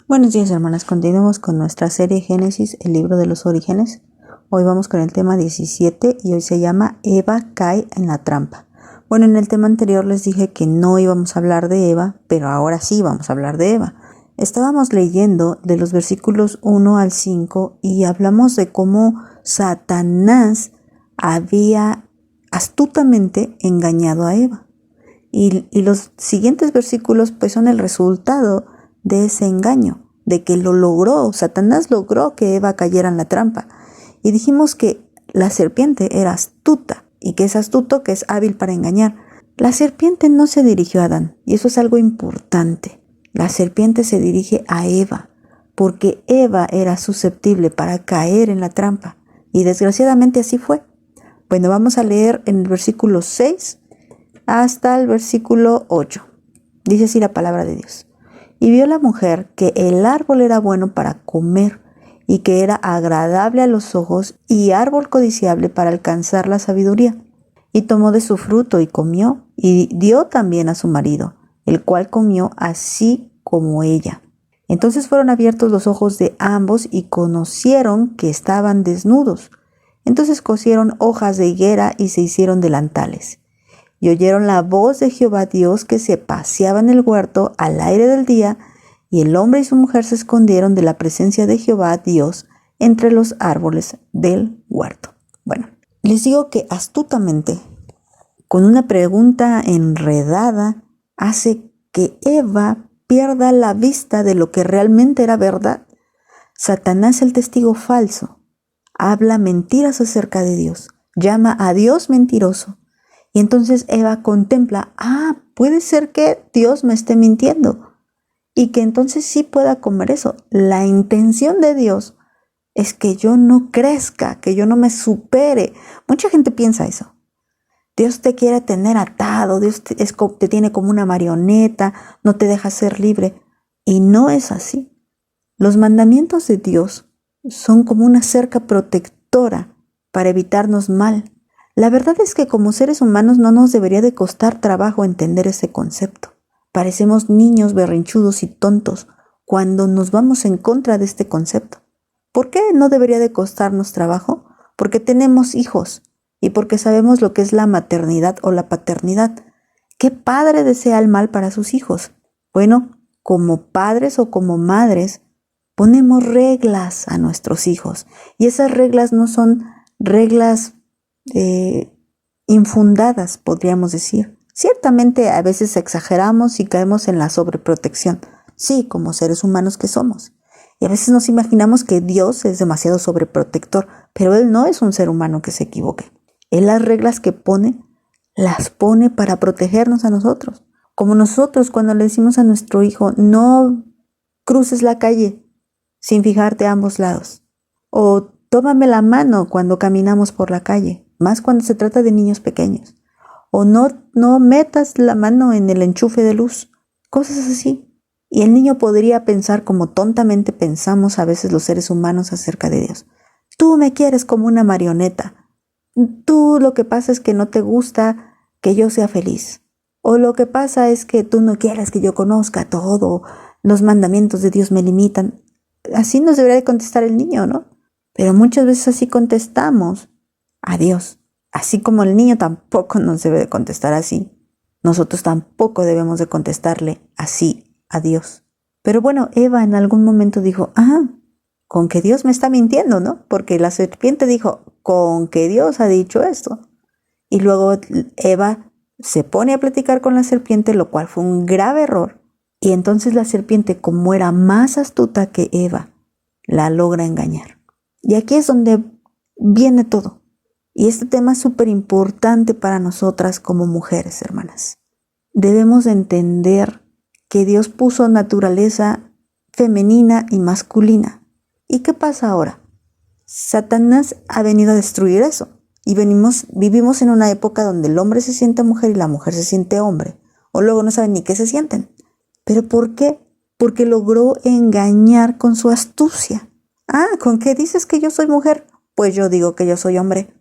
Buenos días, hermanas. Continuamos con nuestra serie Génesis, el libro de los orígenes. Hoy vamos con el tema 17 y hoy se llama Eva cae en la trampa. Bueno, en el tema anterior les dije que no íbamos a hablar de Eva, pero ahora sí vamos a hablar de Eva. Estábamos leyendo de los versículos 1 al 5 y hablamos de cómo Satanás había astutamente engañado a Eva. Y los siguientes versículos pues son el resultado de ese engaño, de que lo logró. Satanás logró que Eva cayera en la trampa. Y dijimos que la serpiente era astuta y que es astuto, que es hábil para engañar. La serpiente no se dirigió a Adán, y eso es algo importante. La serpiente se dirige a Eva, porque Eva era susceptible para caer en la trampa. Y desgraciadamente así fue. Bueno, vamos a leer en el versículo 6 hasta el versículo 8. Dice así la palabra de Dios. Y vio la mujer que el árbol era bueno para comer y que era agradable a los ojos y árbol codiciable para alcanzar la sabiduría. Y tomó de su fruto y comió y dio también a su marido, el cual comió así como ella. Entonces fueron abiertos los ojos de ambos y conocieron que estaban desnudos. Entonces cosieron hojas de higuera y se hicieron delantales. Y oyeron la voz de Jehová Dios que se paseaba en el huerto al aire del día, y el hombre y su mujer se escondieron de la presencia de Jehová Dios entre los árboles del huerto. Bueno, les digo que astutamente, con una pregunta enredada, hace que Eva pierda la vista de lo que realmente era verdad. Satanás, el testigo falso, habla mentiras acerca de Dios, llama a Dios mentiroso. Y entonces Eva contempla, puede ser que Dios me esté mintiendo y que entonces sí pueda comer eso. La intención de Dios es que yo no crezca, que yo no me supere. Mucha gente piensa eso. Dios te quiere tener atado, Dios te tiene como una marioneta, no te deja ser libre. Y no es así. Los mandamientos de Dios son como una cerca protectora para evitarnos mal. La verdad es que como seres humanos no nos debería de costar trabajo entender ese concepto. Parecemos niños berrinchudos y tontos cuando nos vamos en contra de este concepto. ¿Por qué no debería de costarnos trabajo? Porque tenemos hijos y porque sabemos lo que es la maternidad o la paternidad. ¿Qué padre desea el mal para sus hijos? Bueno, como padres o como madres, ponemos reglas a nuestros hijos y esas reglas no son reglas infundadas, podríamos decir. Ciertamente a veces exageramos y caemos en la sobreprotección, sí, como seres humanos que somos. Y a veces nos imaginamos que Dios es demasiado sobreprotector, pero Él no es un ser humano que se equivoque. Él las reglas que pone, las pone para protegernos a nosotros. Como nosotros cuando le decimos a nuestro hijo, no cruces la calle sin fijarte a ambos lados. O tómame la mano cuando caminamos por la calle, más cuando se trata de niños pequeños. O no metas la mano en el enchufe de luz. Cosas así. Y el niño podría pensar como tontamente pensamos a veces los seres humanos acerca de Dios. Tú me quieres como una marioneta. Tú lo que pasa es que no te gusta que yo sea feliz. O lo que pasa es que tú no quieres que yo conozca todo. Los mandamientos de Dios me limitan. Así nos debería de contestar el niño, ¿no? Pero muchas veces así contestamos a Dios. Así como el niño tampoco nos debe de contestar así. Nosotros tampoco debemos de contestarle así a Dios. Pero bueno, Eva en algún momento dijo, con que Dios me está mintiendo, ¿no? Porque la serpiente dijo, con que Dios ha dicho esto. Y luego Eva se pone a platicar con la serpiente, lo cual fue un grave error. Y entonces la serpiente, como era más astuta que Eva, la logra engañar. Y aquí es donde viene todo. Y este tema es súper importante para nosotras como mujeres, hermanas. Debemos entender que Dios puso naturaleza femenina y masculina. ¿Y qué pasa ahora? Satanás ha venido a destruir eso. Y vivimos en una época donde el hombre se siente mujer y la mujer se siente hombre. O luego no saben ni qué se sienten. ¿Pero por qué? Porque logró engañar con su astucia. ¿Con qué dices que yo soy mujer? Pues yo digo que yo soy hombre.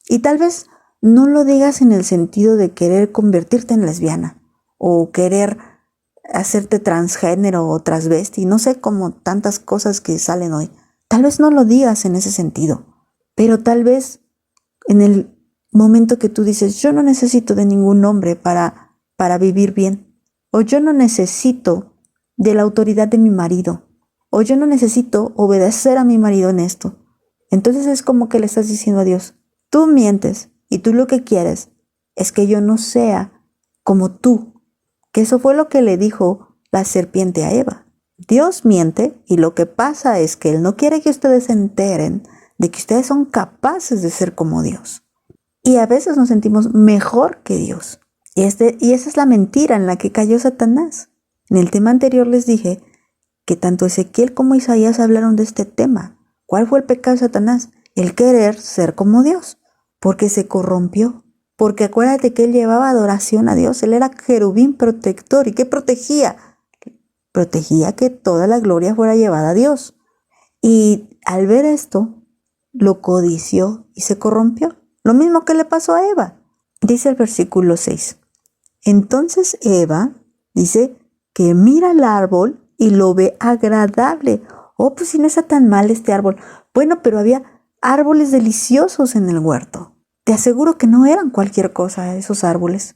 Y tal vez no lo digas en el sentido de querer convertirte en lesbiana o querer hacerte transgénero o transvesti, no sé, como tantas cosas que salen hoy. Tal vez no lo digas en ese sentido, pero tal vez en el momento que tú dices, yo no necesito de ningún hombre para vivir bien, o yo no necesito de la autoridad de mi marido, o yo no necesito obedecer a mi marido en esto. Entonces es como que le estás diciendo a Dios, tú mientes y tú lo que quieres es que yo no sea como tú, que eso fue lo que le dijo la serpiente a Eva. Dios miente y lo que pasa es que Él no quiere que ustedes se enteren de que ustedes son capaces de ser como Dios. Y a veces nos sentimos mejor que Dios. Y esa es la mentira en la que cayó Satanás. En el tema anterior les dije que tanto Ezequiel como Isaías hablaron de este tema. ¿Cuál fue el pecado de Satanás? El querer ser como Dios, porque se corrompió. Porque acuérdate que él llevaba adoración a Dios, él era querubín protector. ¿Y qué protegía? Protegía que toda la gloria fuera llevada a Dios. Y al ver esto, lo codició y se corrompió. Lo mismo que le pasó a Eva. Dice el versículo 6. Entonces Eva dice que mira el árbol y lo ve agradable. Oh, pues si no está tan mal este árbol. Bueno, pero había árboles deliciosos en el huerto. Te aseguro que no eran cualquier cosa esos árboles.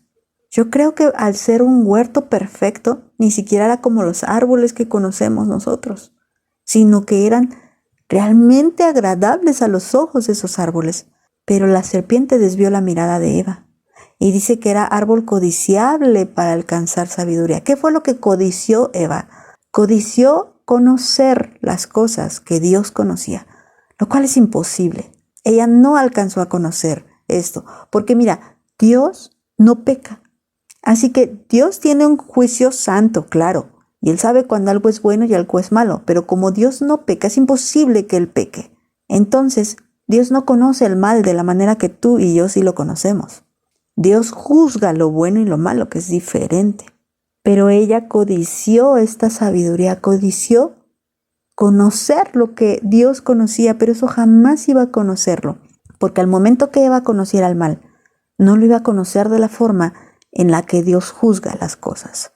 Yo creo que al ser un huerto perfecto, ni siquiera era como los árboles que conocemos nosotros, sino que eran realmente agradables a los ojos de esos árboles. Pero la serpiente desvió la mirada de Eva y dice que era árbol codiciable para alcanzar sabiduría. ¿Qué fue lo que codició Eva? Codició conocer las cosas que Dios conocía, lo cual es imposible. Ella no alcanzó a conocer esto, porque mira, Dios no peca. Así que Dios tiene un juicio santo, claro, y Él sabe cuando algo es bueno y algo es malo, pero como Dios no peca, es imposible que Él peque. Entonces, Dios no conoce el mal de la manera que tú y yo sí lo conocemos. Dios juzga lo bueno y lo malo, que es diferente. Pero ella codició esta sabiduría, codició conocer lo que Dios conocía, pero eso jamás iba a conocerlo, porque al momento que Eva conociera el mal, no lo iba a conocer de la forma en la que Dios juzga las cosas.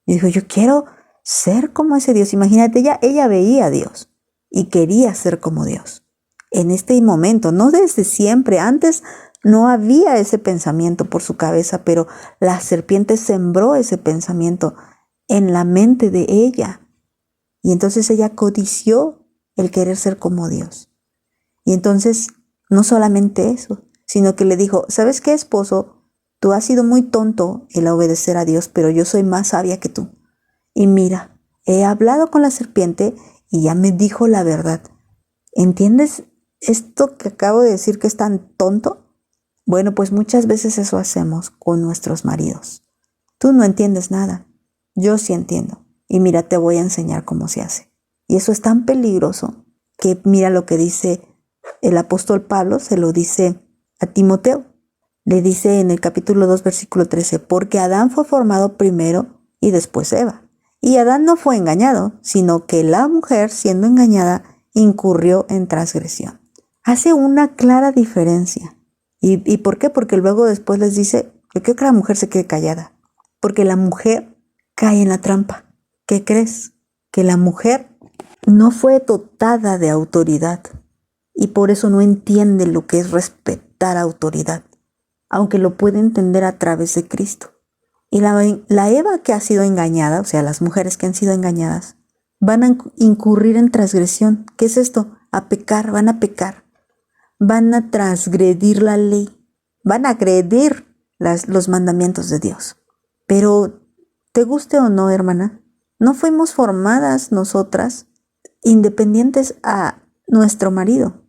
Y dijo, yo quiero ser como ese Dios. Imagínate, ella veía a Dios y quería ser como Dios. En este momento, no desde siempre, antes no había ese pensamiento por su cabeza, pero la serpiente sembró ese pensamiento en la mente de ella. Y entonces ella codició el querer ser como Dios. Y entonces, no solamente eso, sino que le dijo, ¿sabes qué, esposo? Tú has sido muy tonto el obedecer a Dios, pero yo soy más sabia que tú. Y mira, he hablado con la serpiente y ya me dijo la verdad. ¿Entiendes esto que acabo de decir que es tan tonto? Bueno, pues muchas veces eso hacemos con nuestros maridos. Tú no entiendes nada, yo sí entiendo. Y mira, te voy a enseñar cómo se hace. Y eso es tan peligroso que mira lo que dice el apóstol Pablo, se lo dice a Timoteo. Le dice en el capítulo 2, versículo 13, porque Adán fue formado primero y después Eva. Y Adán no fue engañado, sino que la mujer, siendo engañada, incurrió en transgresión. Hace una clara diferencia. ¿Y por qué? Porque luego después les dice, yo quiero que la mujer se quede callada. Porque la mujer cae en la trampa. ¿Qué crees? Que la mujer no fue dotada de autoridad y por eso no entiende lo que es respetar autoridad, aunque lo puede entender a través de Cristo. Y la Eva que ha sido engañada, o sea, las mujeres que han sido engañadas, van a incurrir en transgresión. ¿Qué es esto? A pecar, van a pecar. Van a transgredir la ley, van a agredir los mandamientos de Dios. Pero, te guste o no, hermana, no fuimos formadas nosotras independientes a nuestro marido.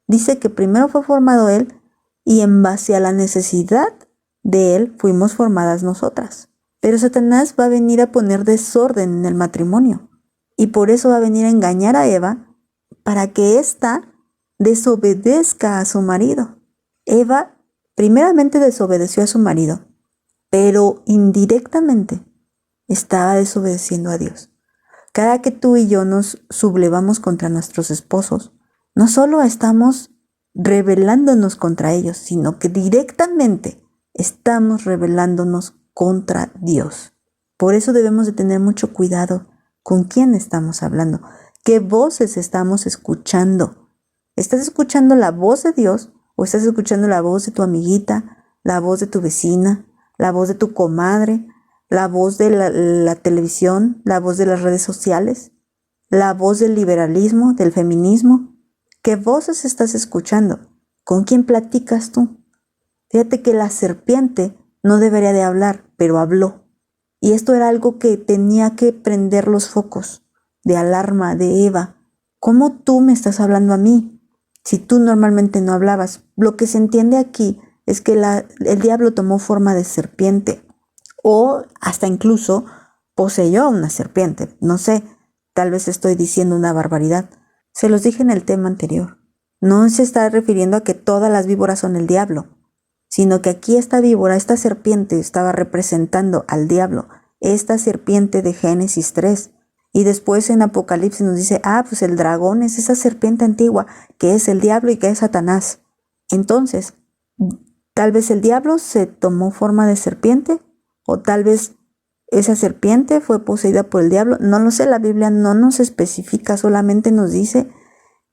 Dice que primero fue formado él y en base a la necesidad de él fuimos formadas nosotras. Pero Satanás va a venir a poner desorden en el matrimonio y por eso va a venir a engañar a Eva para que ésta desobedezca a su marido. Eva primeramente desobedeció a su marido, pero indirectamente estaba desobedeciendo a Dios. Cada que tú y yo nos sublevamos contra nuestros esposos, no solo estamos rebelándonos contra ellos, sino que directamente estamos rebelándonos contra Dios. Por eso debemos de tener mucho cuidado con quién estamos hablando, qué voces estamos escuchando. ¿Estás escuchando la voz de Dios o estás escuchando la voz de tu amiguita, la voz de tu vecina, la voz de tu comadre, la voz de la televisión, la voz de las redes sociales, la voz del liberalismo, del feminismo? ¿Qué voces estás escuchando? ¿Con quién platicas tú? Fíjate que la serpiente no debería de hablar, pero habló. Y esto era algo que tenía que prender los focos de alarma de Eva. ¿Cómo tú me estás hablando a mí? Si tú normalmente no hablabas. Lo que se entiende aquí es que el diablo tomó forma de serpiente o hasta incluso poseyó a una serpiente. No sé, tal vez estoy diciendo una barbaridad. Se los dije en el tema anterior. No se está refiriendo a que todas las víboras son el diablo, sino que aquí esta víbora, esta serpiente, estaba representando al diablo, esta serpiente de Génesis 3. Y después en Apocalipsis nos dice, pues el dragón es esa serpiente antigua, que es el diablo y que es Satanás. Entonces, tal vez el diablo se tomó forma de serpiente, o tal vez esa serpiente fue poseída por el diablo. No lo sé, la Biblia no nos especifica, solamente nos dice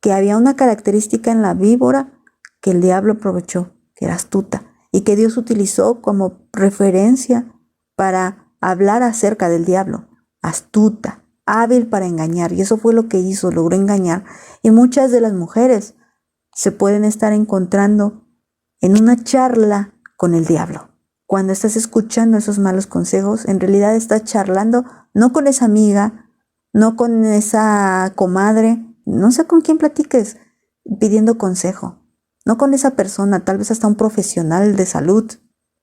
que había una característica en la víbora que el diablo aprovechó, que era astuta, y que Dios utilizó como referencia para hablar acerca del diablo. Astuta, hábil para engañar, y eso fue lo que hizo, logró engañar. Y muchas de las mujeres se pueden estar encontrando en una charla con el diablo. Cuando estás escuchando esos malos consejos, en realidad estás charlando no con esa amiga, no con esa comadre, no sé con quién platiques pidiendo consejo, no con esa persona, tal vez hasta un profesional de salud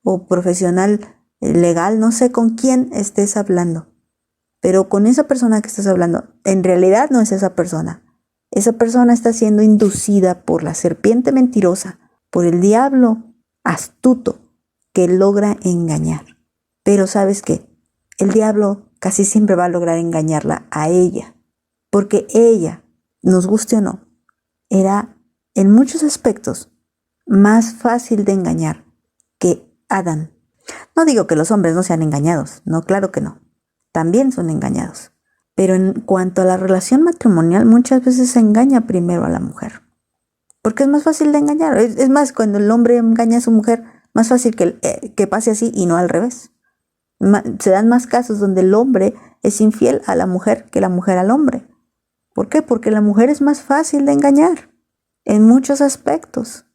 o profesional legal, no sé con quién estés hablando, pero con esa persona que estás hablando, en realidad no es esa persona. Esa persona está siendo inducida por la serpiente mentirosa, por el diablo astuto que logra engañar. Pero ¿sabes qué? El diablo casi siempre va a lograr engañarla a ella, porque ella, nos guste o no, era en muchos aspectos más fácil de engañar que Adán. No digo que los hombres no sean engañados, no, claro que no, también son engañados. Pero en cuanto a la relación matrimonial, muchas veces se engaña primero a la mujer, porque es más fácil de engañar. Es más, cuando el hombre engaña a su mujer, más fácil que pase así y no al revés. Se dan más casos donde el hombre es infiel a la mujer que la mujer al hombre. ¿Por qué? Porque la mujer es más fácil de engañar en muchos aspectos.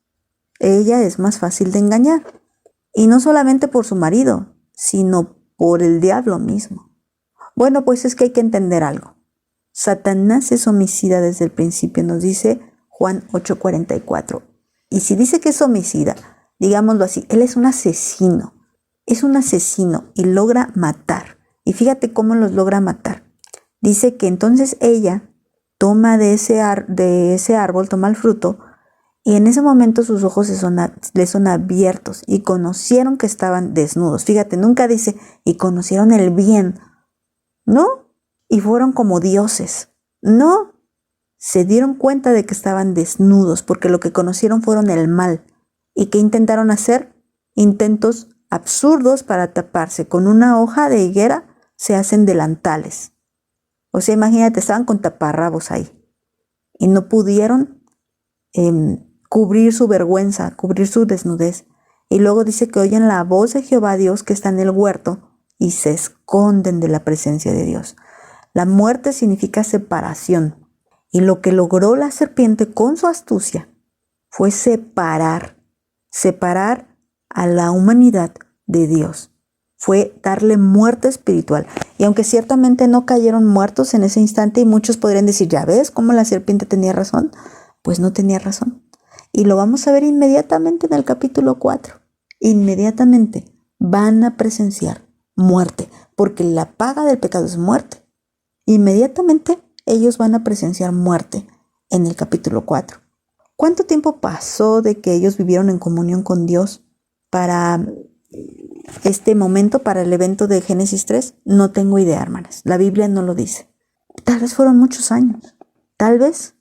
Ella es más fácil de engañar. Y no solamente por su marido, sino por el diablo mismo. Bueno, pues es que hay que entender algo. Satanás es homicida desde el principio, nos dice Juan 8:44. Y si dice que es homicida, digámoslo así, él es un asesino y logra matar. Y fíjate cómo los logra matar. Dice que entonces ella toma de ese árbol, toma el fruto, y en ese momento sus ojos le son abiertos y conocieron que estaban desnudos. Fíjate, nunca dice, y conocieron el bien. No, y fueron como dioses. No, se dieron cuenta de que estaban desnudos porque lo que conocieron fueron el mal. ¿Y qué intentaron hacer? Intentos absurdos para taparse. Con una hoja de higuera se hacen delantales. O sea, imagínate, estaban con taparrabos ahí y no pudieron cubrir su vergüenza, cubrir su desnudez. Y luego dice que oyen la voz de Jehová Dios que está en el huerto y se esconden de la presencia de Dios. La muerte significa separación. Y lo que logró la serpiente con su astucia fue separar a la humanidad de Dios. Fue darle muerte espiritual. Y aunque ciertamente no cayeron muertos en ese instante, y muchos podrían decir, ¿ya ves cómo la serpiente tenía razón? Pues no tenía razón. Y lo vamos a ver inmediatamente en el capítulo 4. Inmediatamente van a presenciar muerte, porque la paga del pecado es muerte. Inmediatamente ellos van a presenciar muerte en el capítulo 4. ¿Cuánto tiempo pasó de que ellos vivieron en comunión con Dios para este momento, para el evento de Génesis 3? No tengo idea, hermanas. La Biblia no lo dice. Tal vez fueron muchos años. Tal vez,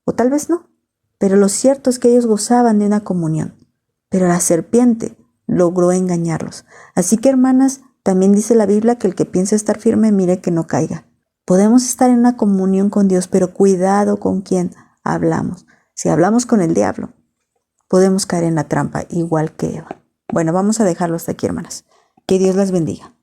o tal vez no. Pero lo cierto es que ellos gozaban de una comunión. Pero la serpiente logró engañarlos. Así que, hermanas, También dice la Biblia que el que piensa estar firme, mire que no caiga. Podemos estar en una comunión con Dios, pero cuidado con quién hablamos. Si hablamos con el diablo, podemos caer en la trampa, igual que Eva. Bueno, vamos a dejarlo hasta aquí, hermanas. Que Dios las bendiga.